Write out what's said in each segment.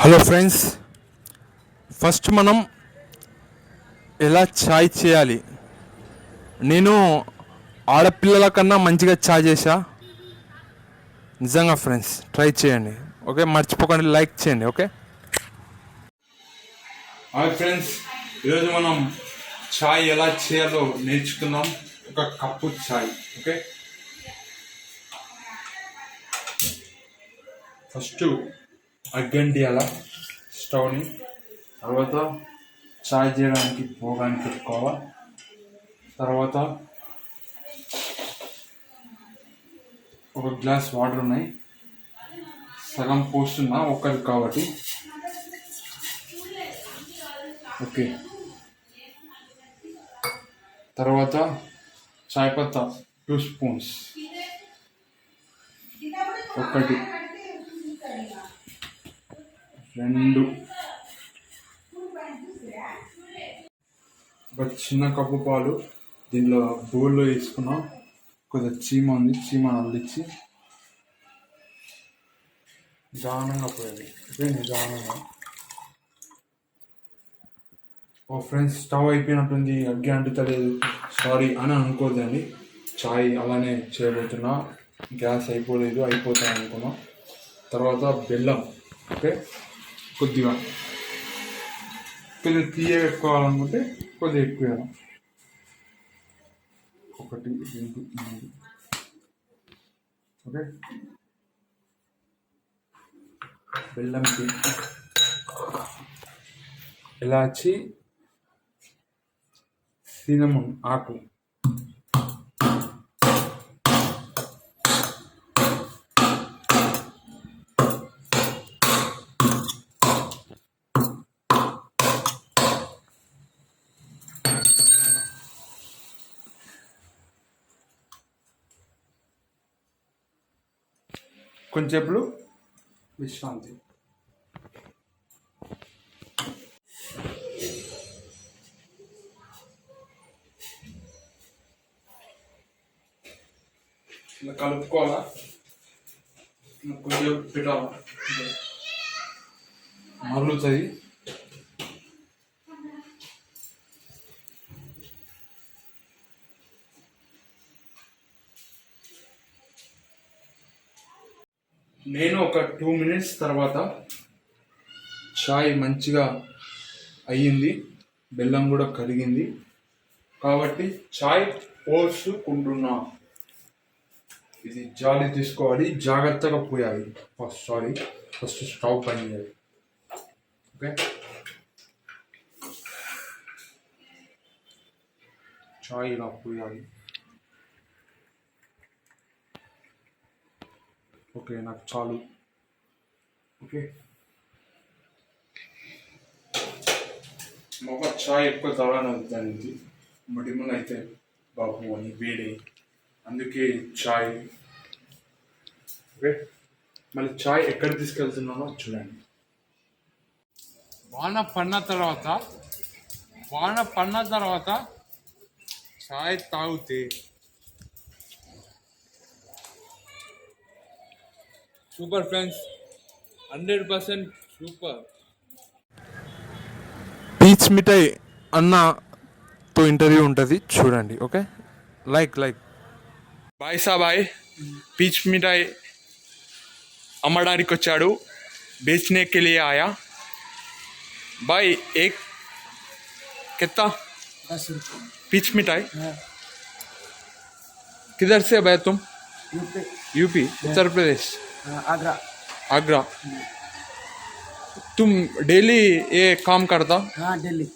Hello friends, first మనం ఎలా చాయ్ చేయాలి. నేను ఆడపిల్లల కన్నా మంచిగా చాయ్ చేసా. నిజంగా ఫ్రెండ్స్, ట్రై చేయండి. ఓకే, మర్చిపోకండి, లైక్ చేయండి. ఓకే హాయ్ ఫ్రెండ్స్, ఈరోజు మనం చాయ్ ఎలా చేయాలో నేర్చుకుందాం. ఒక కప్పు చాయ్. ఓకే, ఫస్ట్ అగ్గంటియాల స్టవ్ని, తర్వాత చాయ్ చేయడానికి పోగానికి పెట్టుకోవాలి. తర్వాత ఒక గ్లాస్ వాటర్ ఉన్నాయి, సగం పోస్తున్నా ఒక్కరికి కాబట్టి. ఓకే, తర్వాత చాయ్ పత్తా 2 స్పూన్స్, ఒకటి, రెండు, ఒక చిన్న కప్పు పాలు దీనిలో బౌల్లో వేసుకున్నాం. కొద్దిగా చీమ ఉంది, చీమ అల్లిచ్చి నిదానంగా పోయాలి. నిదానంగా. ఓ ఫ్రెండ్స్, స్టవ్ అయిపోయినట్టుంది, అగ్గి అంటుతలేదు, సారీ అని అనుకోదండి. చాయ్ అలానే చేయబోతున్నా, గ్యాస్ అయిపోలేదు, అయిపోతాను అనుకున్నా. తర్వాత బెల్లం. ఓకే, కొద్దిగా తీయగా పెట్టుకోవాలనుకుంటే కొద్దిగా ఎక్కువ. ఒకటి, రెండు, మూడు. ఓకే, బెల్లంకి ఇలాచి, సినమన్ ఆకు, కొంచెంసేపు విశ్రాంతి. ఇలా కలుపుకోవాలా, కొంచెం పెట్టాలా, మరుగుతుంది. నేను ఒక 2 minutes తర్వాత చాయ్ మంచిగా అయ్యింది, బెల్లం కూడా కరిగింది కాబట్టి చాయ్ పోసుకుంటున్నా. ఇది జాలి తీసుకోవాలి, జాగ్రత్తగా పోయాలి. ఫస్ట్ స్టవ్ పని చేయాలి. ఓకే, చాయ్ ఇలా పోయాలి. ఓకే, నాకు చాలు. ఓకే, మొక్క చాయ్ ఎక్కువ తాగడానికి మడిమలు అయితే బాబు అని వేడి, అందుకే చాయ్. ఓకే, మళ్ళీ చాయ్ ఎక్కడ తీసుకెళ్తున్నానో చూడండి. వాన పడిన తర్వాత చాయ్ తాగితే సూపర్ ఫ్రెండ్స్, 100% సూపర్. పీచ్ మిఠాయి అన్నతో ఇంటర్వ్యూ ఉంటుంది, చూడండి. ఓకే, లైక్ బాయ్ సాబాయ్, పీచ్ మిఠాయి అమ్మడానికి వచ్చాడు, बेचने के लिए आया भाई. एक कितना 10 रुपये पीच मिठाई? किधर से भाई तुम? यूपी, उत्तर प्रदेश, आगरा. तुम डेली ये काम करता? हाँ, डेली.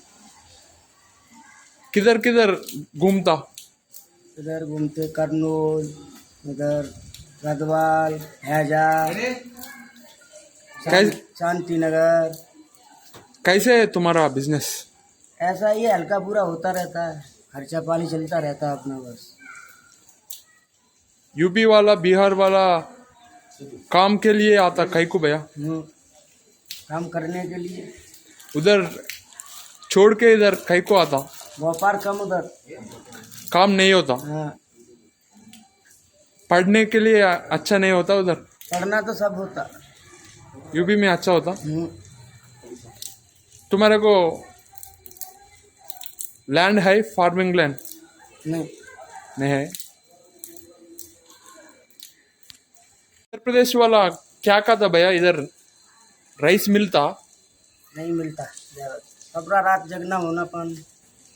किधर किधर घूमता? इधर घूमते करनूल, उधर गदवाल, हैजा, शांति नगर. कैसे है तुम्हारा बिजनेस? ऐसा ही है, हल्का पूरा होता रहता है, खर्चा पानी चलता रहता है अपना बस. यूपी वाला, बिहार वाला काम के लिए आता कहीं को भैया? काम करने के लिए. उधर छोड़ के इधर कहीं को आता? व्यापार कम उधर, काम नहीं होता. हाँ. पढ़ने के लिए अच्छा नहीं होता उधर? पढ़ना तो सब होता. यूपी में अच्छा होता. तुम्हारे को लैंड है, फार्मिंग लैंड नहीं नहीं है। उत्तर प्रदेश वाला क्या कहता भैया, इधर राइस मिलता? नहीं मिलता ज़्यादा। सबरा रात जगना होना पान,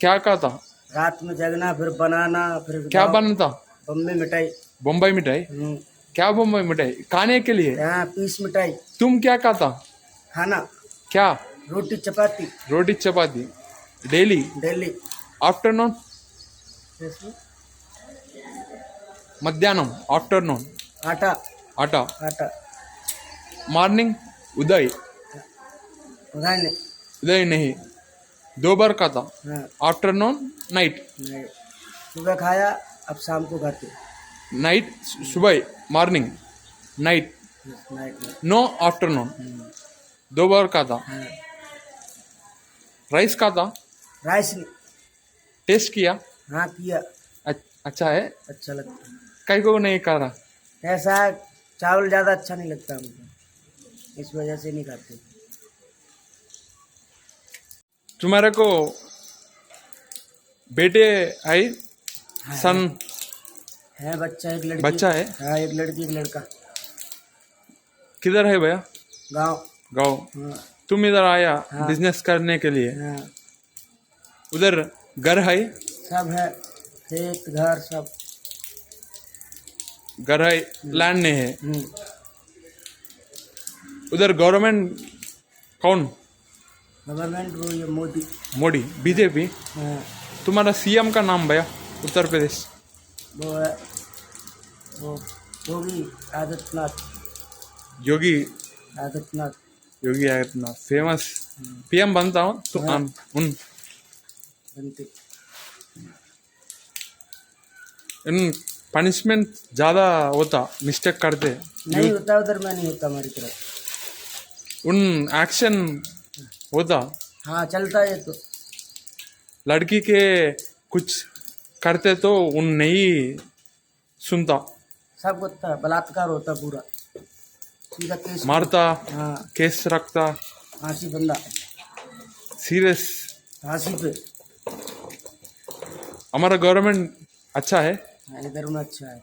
क्या कहता? रात में जगना, फिर बनाना, फिर क्या बनता? बम्बई मिठाई। बम्बई मिठाई? क्या बम्बई मिठाई खाने के लिए? यहाँ पीस मिठाई। तुम क्या खाता? खाना क्या? रोटी चपाती। रोटी चपाती डेली? डेली। आफ्टरनून? मध्याह्नम? आफ्टरनून? आटा। आटा? आटा। मॉर्निंग? उदय? उठाने। उदय नहीं, दो बार खाता। हाँ। Afternoon night? नहीं, सुबह खाया, अब शाम को खाते। नाइट सुबह, मॉर्निंग नाइट, नाइट में। नो आफ्टरनून, दो बार खाता। हाँ। राइस खाता? राइस नहीं। टेस्ट किया? हाँ किया। अच्छा है? अच्छा लगता है। कई को नहीं खा रहा? ऐसा चावल ज़्यादा अच्छा नहीं लगता हमको, इस वजह से नहीं खाते। तुम्हारे को बेटे है? हाँ, सन? है बच्चा, एक लड़की। बच्चा है? हाँ, एक लड़की एक लड़का। किधर है भैया? गांव। गाँव? हाँ। तुम इधर आया हाँ। बिजनेस करने के लिए? हाँ। उधर घर है? सब है, खेत घर सब। घर है, लैंड नहीं है। उधर गवर्नमेंट कौन? गवर्नमेंट वो ये मोदी। मोदी? बीजेपी? हाँ। तुम्हारा सीएम का नाम भैया उत्तर प्रदेश? वो है वो योगी आदित्यनाथ। योगी आदित्यनाथ। योगी आदित्यनाथ फेमस पीएम बनता हूँ तो हाँ। उन बनते। इन पनिशमेंट ज़्यादा होता, मिस्टेक करते नहीं होता उधर, में नहीं होता हमारी तरफ। उन एक्शन होता। हाँ चलता है तो। लड़की के कुछ करते तो उन नहीं सुनता, सब होता है, बलात्कार होता पूरा, सीधा केस। मारता, हाँ। केस रखता, फांसी बंदा, सीरियस। फांसी पे। हमारा गवर्नमेंट अच्छा है। हाँ, इधर में अच्छा है।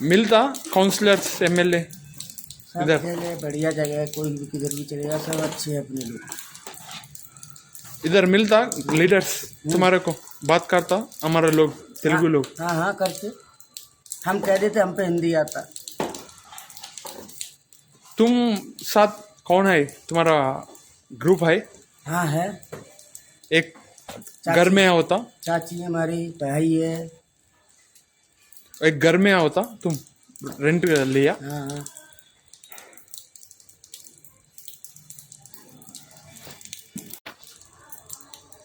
मिलता काउंसलर्स एमएलए सब इधर? जगह बढ़िया जगह है, कोई भी किधर भी चलेगा, सब अच्छे हैं अपने लोग। इधर मिलता लीडर्स तुम्हारे को बात करता? हमारे लोग तेलुगु लोग? हाँ हाँ करते, हम कह देते हम पे हिंदी आता। तुम साथ कौन है तुम्हारा ग्रुप है? हाँ है। एक घर में होता? चाची है हमारी, भाई है। एक घर में होता, तुम रेंट लिया? हाँ हाँ।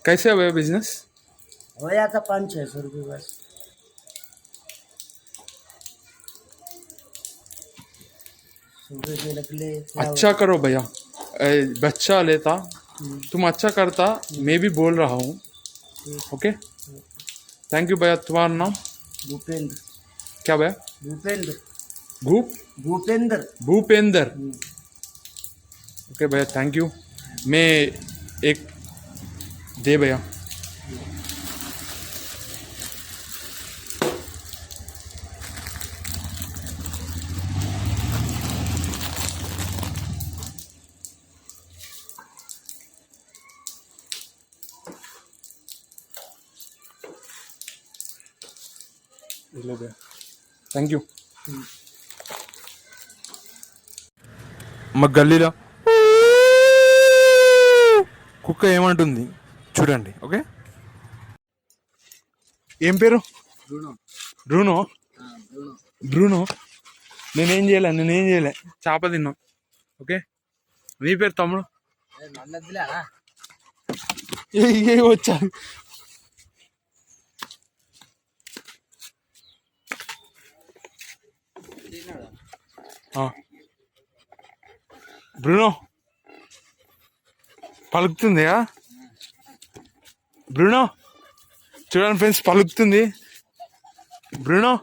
कैसे हुआ बिजनेस? हो जाता 500-600 रुपये बस। सुबह से निकले। अच्छा करो भैया, बच्चा लेता तुम, अच्छा करता, मैं भी बोल रहा हूँ। ओके, थैंक यू भैया। तुम्हारा नाम? भूपेंद्र। क्या भैया? भूपेंद्र। भूपेंद्र? भूपेंद्र। ओके भैया, थैंक यू। मैं एक दे भैया। लो भैया, థ్యాంక్ యూ. మా గల్లీలో కుక్క ఏమంటుంది చూడండి. ఓకే, ఏం పేరు? బ్రూనో. బ్రూనో. నేనేం చేయలే చేప తిన్నా. ఓకే, నీ పేరు తమ్ముడు? ఏ వచ్చా? బ్రూనో పలుకుతుంది. బ్రూనో చూడండి ఫ్రెండ్స్, పలుకుతుంది. బ్రూనో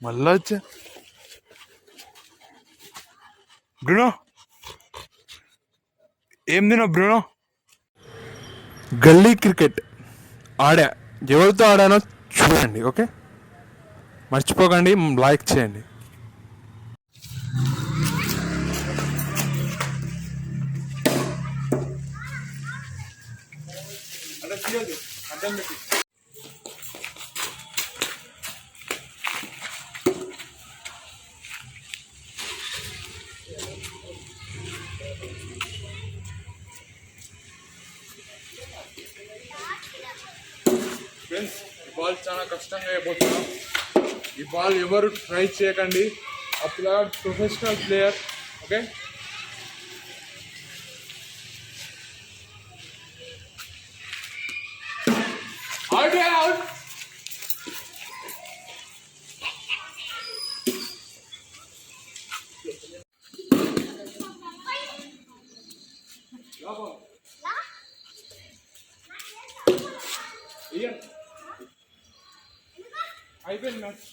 మళ్ళా వచ్చా. బ్రూనో ఏం తిన్నావు బ్రూనో? గల్లీ క్రికెట్ ఆడా. ఎవరితో ఆడానో చూడండి. ఓకే, మర్చిపోకండి, లైక్ చేయండి. ఫ్రెండ్స్, ఈ బాల్ చాలా కష్టంగా అయిపోతున్నాం. ఈ బాల్ ఎవరు ట్రై చేయకండి. ఆ player professional player. Okay, out. అయిపోయింది మ్యాచ్.